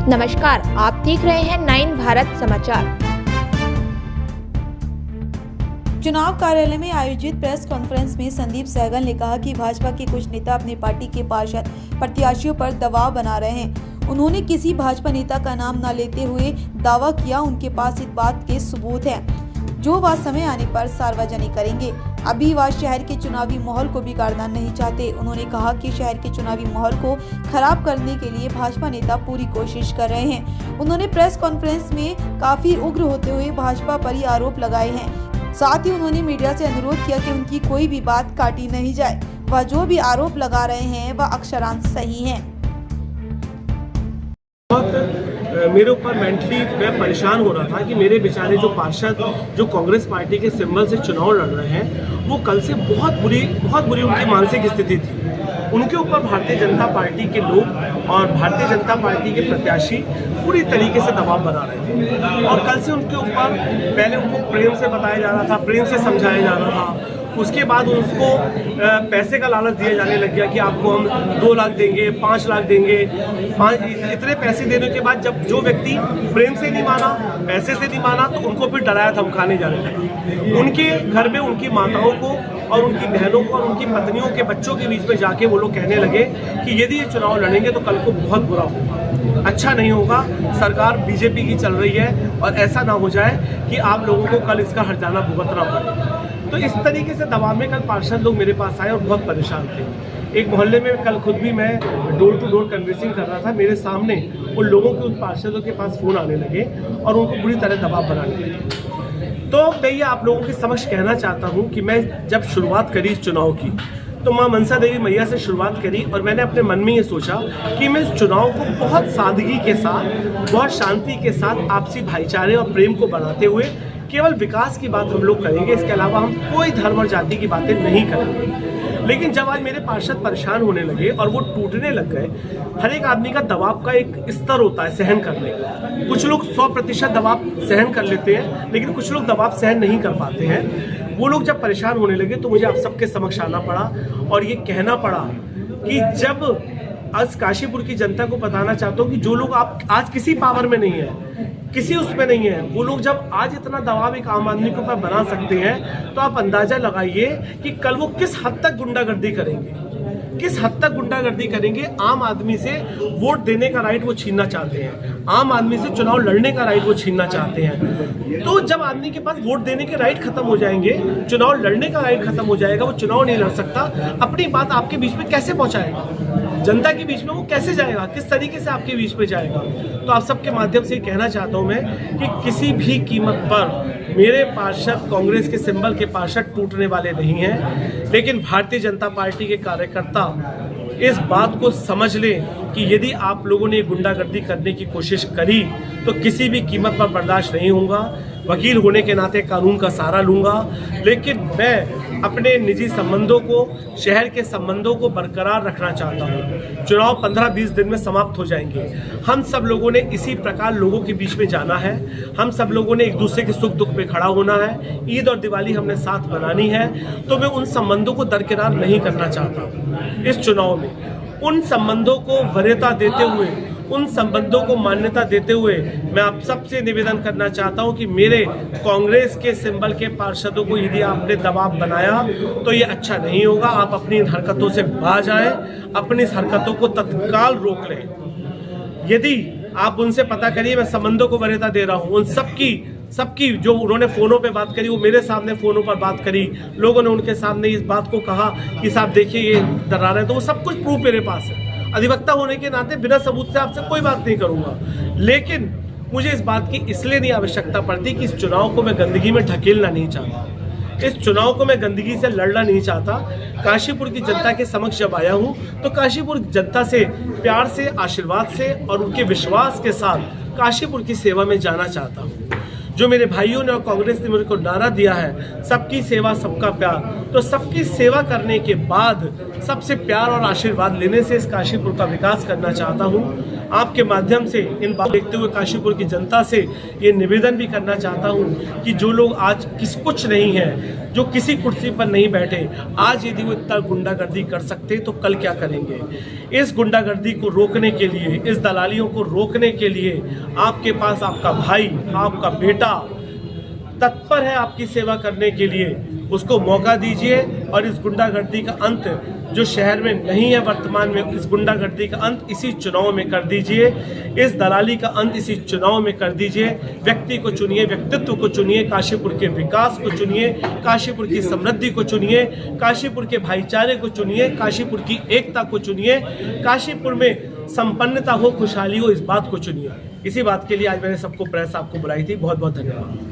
नमस्कार, आप देख रहे हैं 9 भारत समाचार। चुनाव कार्यालय में आयोजित प्रेस कॉन्फ्रेंस में संदीप सहगल ने कहा कि भाजपा के कुछ नेता अपनी पार्टी के पार्षद प्रत्याशियों पर दबाव बना रहे हैं। उन्होंने किसी भाजपा नेता का नाम न लेते हुए दावा किया उनके पास इस बात के सबूत हैं जो वह समय आने पर सार्वजनिक करेंगे। अभी वह शहर के चुनावी माहौल को बिगाड़ना नहीं चाहते। उन्होंने कहा कि शहर के चुनावी माहौल को खराब करने के लिए भाजपा नेता पूरी कोशिश कर रहे हैं। उन्होंने प्रेस कॉन्फ्रेंस में काफी उग्र होते हुए भाजपा पर ही आरोप लगाए हैं। साथ ही उन्होंने मीडिया से अनुरोध किया कि उनकी कोई भी बात काटी नहीं जाए। वह जो भी आरोप लगा रहे हैं वह अक्षरांश सही है। मेरे ऊपर मेंटली मैं परेशान हो रहा था कि मेरे बेचारे जो पार्षद जो कांग्रेस पार्टी के सिंबल से चुनाव लड़ रहे हैं वो कल से बहुत बुरी उनकी मानसिक स्थिति थी। उनके ऊपर भारतीय जनता पार्टी के लोग और भारतीय जनता पार्टी के प्रत्याशी पूरी तरीके से दबाव बना रहे थे और कल से उनके ऊपर पहले उनको प्रेम से बताया जा रहा था, प्रेम से समझाया जा रहा था। उसके बाद उसको पैसे का लालच दिया जाने लग गया कि आपको हम 2 लाख देंगे, 5 लाख देंगे। इतने पैसे देने के बाद जब जो व्यक्ति प्रेम से नहीं माना, पैसे से नहीं माना, तो उनको फिर डराया धमकाने जाने लगे। उनके घर में उनकी माताओं को और उनकी बहनों को और उनकी पत्नियों के बच्चों के बीच में जाके वो लोग कहने लगे कि यदि ये चुनाव लड़ेंगे तो कल को बहुत बुरा होगा, अच्छा नहीं होगा। सरकार बीजेपी की चल रही है और ऐसा ना हो जाए कि आप लोगों को कल इसका हर्जाना भुगतना पड़े। तो इस तरीके से दबाव में कल पार्षद लोग मेरे पास आए और बहुत परेशान थे। एक मोहल्ले में कल खुद भी मैं डोर टू डोर कन्वेंसिंग कर रहा था। मेरे सामने उन लोगों के उन पार्षदों के पास फ़ोन आने लगे और उनको बुरी तरह दबाव बनाने लगे। तो मैं ये आप लोगों के समक्ष कहना चाहता हूँ कि मैं जब शुरुआत करी इस चुनाव की तो माँ मनसा देवी मैया से शुरुआत करी और मैंने अपने मन में ये सोचा कि मैं इस चुनाव को बहुत सादगी के साथ, बहुत शांति के साथ, आपसी भाईचारे और प्रेम को बनाते हुए केवल विकास की बात हम लोग करेंगे। इसके अलावा हम कोई धर्म और जाति की बातें नहीं करेंगे। लेकिन जब आज मेरे पार्षद परेशान होने लगे और वो टूटने लग गए, हर एक आदमी का दबाव का एक स्तर होता है सहन करने का। कुछ लोग 100% दबाव सहन कर लेते हैं, लेकिन कुछ लोग दबाव सहन नहीं कर पाते हैं। वो लोग जब परेशान होने लगे तो मुझे आप सबके समक्ष आना पड़ा और ये कहना पड़ा कि जब आज काशीपुर की जनता को बताना चाहता हूँ कि जो लोग आप आज किसी पावर में नहीं है, किसी उसमें नहीं है, वो लोग जब आज इतना दबाव एक आम आदमी के ऊपर बना सकते हैं तो आप अंदाजा लगाइए कि कल वो किस हद तक गुंडागर्दी करेंगे, किस हद तक गुंडागर्दी करेंगे। आम आदमी से वोट देने का राइट वो छीनना चाहते हैं, आम आदमी से चुनाव लड़ने का राइट वो छीनना चाहते हैं। तो जब आदमी के पास वोट देने के राइट खत्म हो जाएंगे, चुनाव लड़ने का राइट खत्म हो जाएगा, वो चुनाव नहीं लड़ सकता। अपनी बात आपके बीच में कैसे पहुंचाएगा, जनता के बीच में वो कैसे जाएगा, किस तरीके से आपके बीच में जाएगा। तो आप सबके माध्यम से कहना चाहता हूं मैं कि किसी भी कीमत पर मेरे पार्षद कांग्रेस के सिंबल के पार्षद टूटने वाले नहीं हैं। लेकिन भारतीय जनता पार्टी के कार्यकर्ता इस बात को समझ लें कि यदि आप लोगों ने गुंडागर्दी करने की कोशिश करी तो किसी भी कीमत पर बर्दाश्त नहीं होगा। वकील होने के नाते कानून का सहारा लूंगा, लेकिन मैं अपने निजी संबंधों को, शहर के संबंधों को बरकरार रखना चाहता हूं। चुनाव 15-20 दिन में समाप्त हो जाएंगे। हम सब लोगों ने इसी प्रकार लोगों के बीच में जाना है। हम सब लोगों ने एक दूसरे के सुख दुख में खड़ा होना है। ईद और दिवाली हमने साथ मनानी है। तो मैं उन संबंधों को दरकिनार नहीं करना चाहता इस चुनाव में। उन संबंधों को वरीयता देते हुए, उन संबंधों को मान्यता देते हुए मैं आप सबसे निवेदन करना चाहता हूं कि मेरे कांग्रेस के सिंबल के पार्षदों को यदि आपने दबाव बनाया तो ये अच्छा नहीं होगा। आप अपनी इन हरकतों से बाज आए, अपनी इस हरकतों को तत्काल रोक लें। यदि आप उनसे पता करिए, मैं संबंधों को वरीयता दे रहा हूं। उन सबकी जो उन्होंने फ़ोनों पे बात करी, वो मेरे सामने फ़ोनों पर बात करी, लोगों ने उनके सामने इस बात को कहा कि साहब देखिए ये डरा रहे हैं, तो वो सब कुछ प्रूफ मेरे पास है। अधिवक्ता होने के नाते बिना सबूत से आपसे कोई बात नहीं करूंगा। लेकिन मुझे इस बात की इसलिए नहीं आवश्यकता पड़ती कि इस चुनाव को मैं गंदगी में ढकेलना नहीं चाहता, इस चुनाव को मैं गंदगी से लड़ना नहीं चाहता। काशीपुर की जनता के समक्ष जब आया हूं तो काशीपुर जनता से प्यार से, आशीर्वाद से और उनके विश्वास के साथ काशीपुर की सेवा में जाना चाहता हूं। जो मेरे भाइयों ने और कांग्रेस ने मुझे को नारा दिया है, सबकी सेवा सबका प्यार, तो सबकी सेवा करने के बाद सबसे प्यार और आशीर्वाद लेने से इस काशीपुर का विकास करना चाहता हूं। आपके माध्यम से इन बात देखते हुए काशीपुर की जनता से ये निवेदन भी करना चाहता हूं कि जो लोग आज कुछ नहीं है, जो किसी कुर्सी पर नहीं बैठे, आज यदि वो इतना गुंडागर्दी कर सकते तो कल क्या करेंगे। इस गुंडागर्दी को रोकने के लिए, इस दलालियों को रोकने के लिए आपके पास आपका भाई, आपका बेटा तत्पर है आपकी सेवा करने के लिए। उसको मौका दीजिए और इस गुंडागर्दी का अंत जो शहर में नहीं है वर्तमान में, इस गुंडागर्दी का अंत इसी चुनाव में कर दीजिए। इस दलाली का अंत इसी चुनाव में कर दीजिए। व्यक्ति को चुनिए, व्यक्तित्व को चुनिए, काशीपुर के विकास को चुनिए, काशीपुर की समृद्धि को चुनिए, काशीपुर के भाईचारे को चुनिए, काशीपुर की एकता को चुनिए, काशीपुर में संपन्नता हो, खुशहाली हो, इस बात को चुनिए। इसी बात के लिए आज मैंने सबको प्रेस आपको बुलाई थी। बहुत बहुत धन्यवाद।